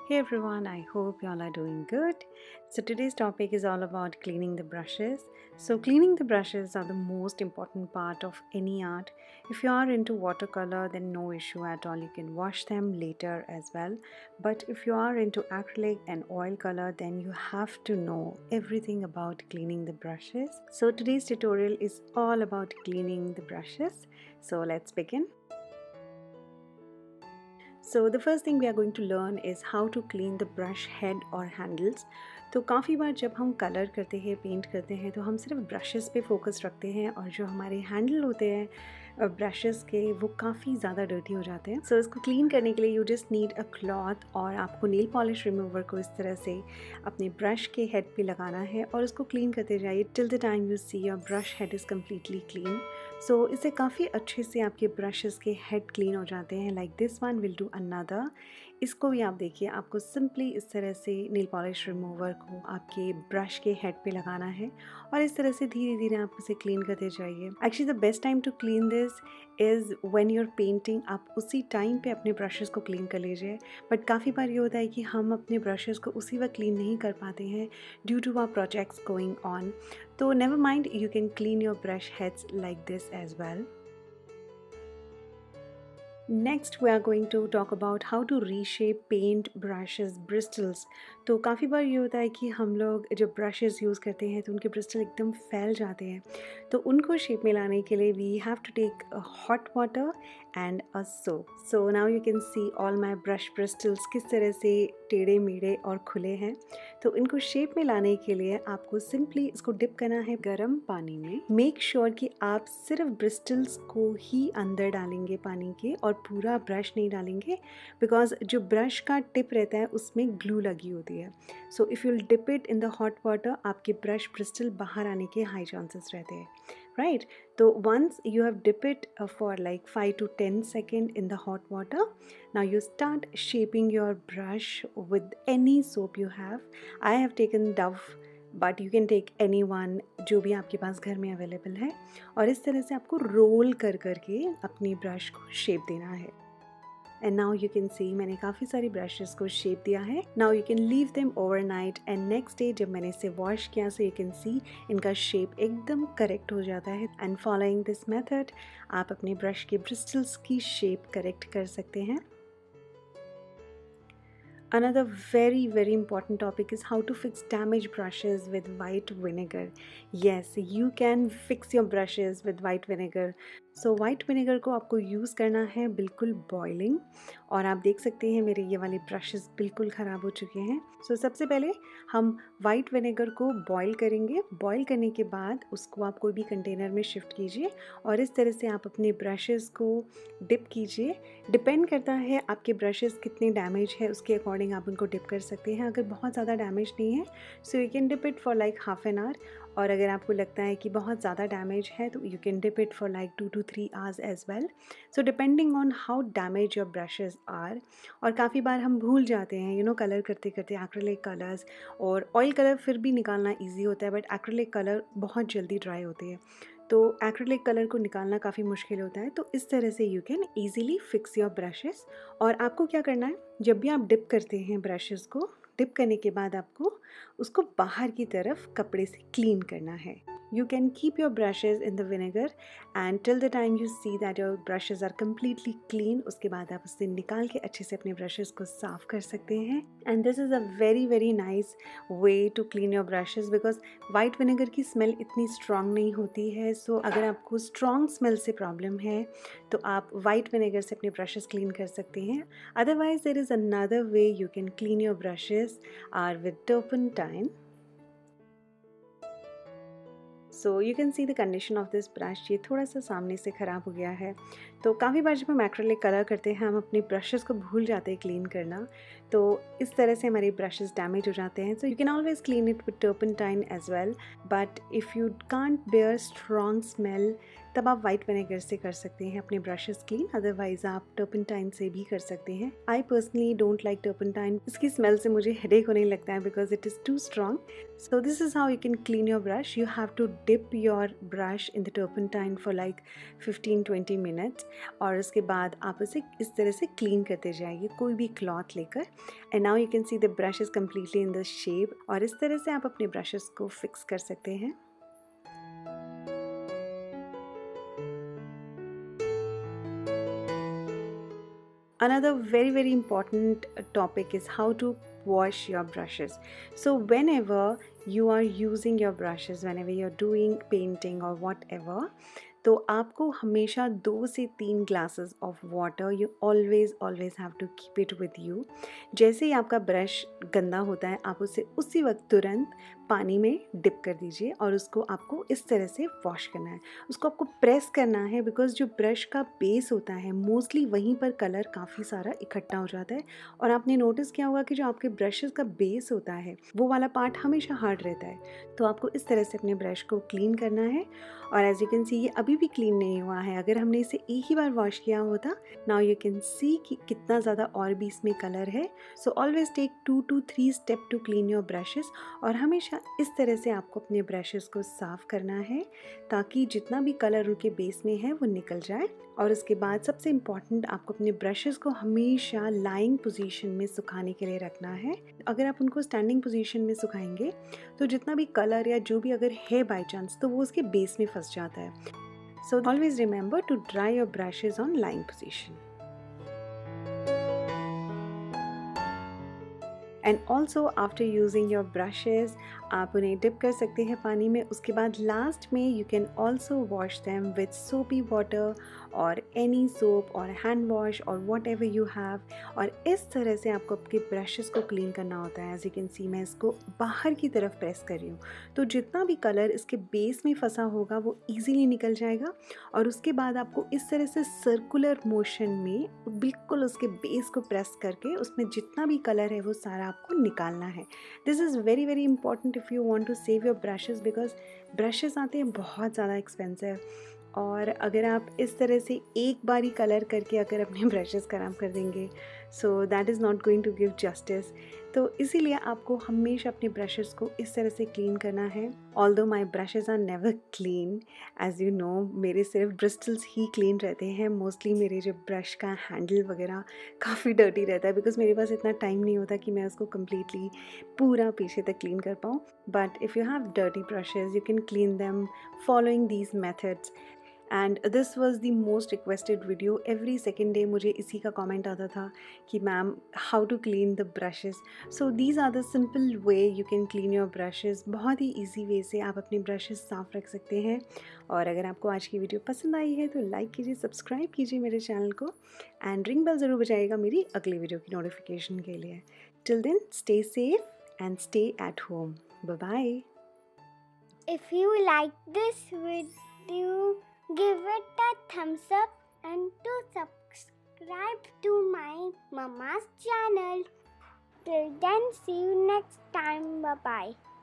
Hey everyone, I hope y'all are doing good. So today's topic is all about cleaning the brushes. So cleaning the brushes are the most important part of any art. If you are into watercolor, then no issue at all. You can wash them later as well. But if you are into acrylic and oil color, then you have to know everything about cleaning the brushes. So today's tutorial is all about cleaning the brushes. So let's begin. So the first thing we are going to learn is how to clean the brush head or handles. तो काफ़ी बार जब हम colour करते हैं, paint करते हैं, तो हम सिर्फ ब्रशेस पे फोकस रखते हैं और जो हमारे हैंडल होते हैं ब्रशेस के, वो काफ़ी ज़्यादा डर्टी हो जाते हैं. सो इसको क्लीन करने के लिए you just need a cloth और आपको नेल पॉलिश रिमूवर को इस तरह से अपने ब्रश के हेड पे लगाना है और उसको क्लीन करते जाइए till the time you see your brush head is completely clean. So इससे काफ़ी अच्छे से आपके ब्रशेस के हेड क्लीन हो जाते हैं. Like this one will do another. इसको भी आप देखिए, आपको सिंपली इस तरह से नेल पॉलिश रिमूवर को आपके ब्रश के हेड पे लगाना है और इस तरह से धीरे धीरे आप उसे क्लीन करते जाइए. Actually the best time to clean this is when you're painting. आप उसी टाइम पे अपने ब्रशेस को क्लीन कर लीजिए. बट काफ़ी बार ये होता है कि हम अपने ब्रशेस को उसी वक्त क्लीन नहीं कर पाते हैं due to our projects going on. तो never mind, you can clean your brush heads like this as well. Next we are going to talk about how to reshape paint brushes bristles. तो काफ़ी बार ये होता है कि हम लोग जब ब्रशेस यूज़ करते हैं तो उनके ब्रिस्टल एकदम फैल जाते हैं. तो उनको शेप में लाने के लिए we have to take hot water and a soap. So now you can see all my brush bristles किस तरह से टेढ़े मेढ़े और खुले हैं. तो इनको शेप में लाने के लिए आपको सिंपली इसको डिप करना है गर्म पानी में. मेक श्योर कि आप सिर्फ ब्रिस्टल्स को ही अंदर डालेंगे पानी के और पूरा ब्रश नहीं डालेंगे, बिकॉज जो ब्रश का टिप रहता है उसमें ग्लू लगी होती है. So if you'll dip it in the hot water, आपके ब्रश ब्रिस्टल बाहर आने के हाई चांसेस रहते हैं, right? So once you have dip it for like 5 to 10 seconds in the hot water, now you start shaping your brush with any soap you have. I have taken Dove, but you can take any one जो भी आपके पास घर में available है. और इस तरह से आपको रोल कर करके अपनी ब्रश को शेप देना है. एंड नाउ यू कैन सी मैंने काफ़ी सारी ब्रशेस को शेप दिया है. Now you can leave them overnight and next day जब मैंने इसे वॉश किया सो यू कैन सी इनका शेप एकदम करेक्ट हो जाता है. एंड फॉलोइंग दिस मेथड आप अपने ब्रश के ब्रिस्टल्स की शेप करेक्ट कर सकते हैं. Another very important topic is how to fix damaged brushes with white vinegar. Yes, you can fix your brushes with white vinegar. So white vinegar को आपको use करना है बिल्कुल बॉइलिंग. और आप देख सकते हैं मेरे ये वाले ब्रशेस बिल्कुल ख़राब हो चुके हैं. सो सबसे पहले हम वाइट विनेगर को बॉईल करेंगे. बॉईल करने के बाद उसको आप कोई भी कंटेनर में शिफ्ट कीजिए और इस तरह से आप अपने ब्रशेस को डिप कीजिए. डिपेंड करता है आपके ब्रशेस कितने डैमेज है, उसके अकॉर्डिंग आप उनको डिप कर सकते हैं. अगर बहुत ज़्यादा डैमेज नहीं है so you can dip it for like half an hour. और अगर आपको लगता है कि बहुत ज़्यादा डैमेज है तो you can dip it for like 2 to 3 hours as well. So depending on how damage your brushes are. और काफ़ी बार हम भूल जाते हैं कलर करते करते एक्रिलिक कलर्स और ऑयल कलर फिर भी निकालना ईजी होता है, बट एक्रिलिक कलर बहुत जल्दी ड्राई होते हैं. तो एक्रिलिक कलर को निकालना काफ़ी मुश्किल होता है. तो इस तरह से you can easily fix your brushes. और आपको क्या करना है, जब भी आप डिप करते हैं ब्रशेस को, डिप करने के बाद आपको उसको बाहर की तरफ कपड़े से क्लीन करना है. You can keep your brushes in the vinegar and till the time you see that your brushes are completely clean, उसके बाद आप उससे निकाल के अच्छे से अपने brushes को साफ़ कर सकते हैं. And this is a very nice way to clean your brushes because white vinegar की smell इतनी strong नहीं होती है. So अगर आपको strong smell से problem है तो आप white vinegar से अपने brushes clean कर सकते हैं. Otherwise there is another way you can clean your brushes are with turpentine. So you can see the condition of this brush. ये थोड़ा सा सामने से ख़राब हो गया है. तो काफ़ी बार जब हम एक्रिलिक कलर करते हैं हम अपने ब्रशेस को भूल जाते हैं क्लीन करना. तो इस तरह से हमारे ब्रशेस डैमेज हो जाते हैं. So you can always clean it with turpentine as well. But if you can't bear strong smell तब आप वाइट विनेगर से कर सकते हैं अपने ब्रशेस क्लीन, अदरवाइज आप टर्पेंटाइन से भी कर सकते हैं। I personally don't like turpentine, इसकी स्मेल से मुझे हेडेक होने लगता है because it is too strong. So this is how you can clean your brush. You have to dip your brush in the turpentine for like 15-20 minutes, और उसके बाद आप उसे इस तरह से क्लीन करते जाइए कोई भी क्लॉथ लेकर। And now you can see the brush is completely in the shape, और इस तरह से आप अपने ब्रशेस को फिक्स कर सकते हैं। Another very important topic is how to wash your brushes. So whenever you are using your brushes, whenever you're doing painting or whatever, तो आपको हमेशा 2 से 3 glasses of water you always have to keep it with you. जैसे ही आपका brush गंदा होता है आप उसे उसी वक्त तुरंत पानी में डिप कर दीजिए, और उसको आपको इस तरह से वॉश करना है। उसको आपको प्रेस करना है, बिकॉज जो ब्रश का बेस होता है मोस्टली वहीं पर कलर काफ़ी सारा इकट्ठा हो जाता है। और आपने नोटिस किया होगा कि जो आपके ब्रशेस का बेस होता है वो वाला पार्ट हमेशा हार्ड रहता है। तो आपको इस तरह से अपने ब्रश को क्लीन करना है। और एज यू कैन सी ये अभी भी क्लीन नहीं हुआ है, अगर हमने इसे एक ही बार वॉश किया होता। नाउ यू कैन सी कि कितना ज़्यादा और भी इसमें कलर है। So always take 2 to 3 step to clean your brushes, और हमेशा इस तरह से आपको अपने ब्रशेस को साफ़ करना है ताकि जितना भी कलर उनके बेस में है वो निकल जाए। और उसके बाद सबसे इम्पॉर्टेंट, आपको अपने ब्रशेस को हमेशा लाइंग पोजीशन में सुखाने के लिए रखना है। अगर आप उनको स्टैंडिंग पोजीशन में सुखाएंगे तो जितना भी कलर या जो भी अगर है बाय चांस तो वो उसके बेस में फंस जाता है। So always remember to dry your brushes on lying position. And also after using your brushes आप उन्हें डिप कर सकते हैं पानी में। उसके बाद लास्ट में you can also wash them with सोपी वाटर और एनी सोप और हैंड वॉश और वॉट एवर यू हैव। और इस तरह से आपको आपके ब्रशेज़ को क्लीन करना होता है। एज यू कैन सी मैं इसको बाहर की तरफ प्रेस कर रही हूँ, तो जितना भी कलर इसके बेस में फंसा होगा वो ईजीली निकल जाएगा। और उसके बाद आपको इस तरह से सर्कुलर मोशन में बिल्कुल उसके बेस को प्रेस करके उसमें जितना भी कलर है वो सारा आपको निकालना है। This is very important if you want to save your brushes, because brushes आते हैं बहुत ज़्यादा एक्सपेंसिव, और अगर आप इस तरह से एक बारी कलर करके अगर अपने ब्रशेस ख़राब कर देंगे so that is not going to give justice. तो इसीलिए आपको हमेशा अपने ब्रशेस को इस तरह से क्लीन करना है। Although my brushes are never clean, as you know मेरे सिर्फ ब्रिस्टल्स ही क्लीन रहते हैं। मोस्टली मेरे जो ब्रश का हैंडल वगैरह काफ़ी डर्टी रहता है, बिकॉज मेरे पास इतना टाइम नहीं होता कि मैं उसको कम्प्लीटली पूरा पीछे तक क्लीन कर पाऊँ। But if you have dirty brushes you can clean them following these methods. And this was the most requested video. Every second day मुझे इसी का कॉमेंट आता था कि ma'am how to clean the brushes. So these are the simple way you can clean your brushes. बहुत ही easy way से आप अपने ब्रशेज़ साफ़ रख सकते हैं। और अगर आपको आज की वीडियो पसंद आई है तो लाइक कीजिए, सब्सक्राइब कीजिए मेरे चैनल को, एंड रिंग बेल ज़रूर बजाइएगा मेरी अगली वीडियो की नोटिफिकेशन के लिए। Till then stay safe and stay at home. Bye bye. If you like this video, give it a thumbs up and to subscribe to my mama's channel. Till then, see you next time. Bye bye.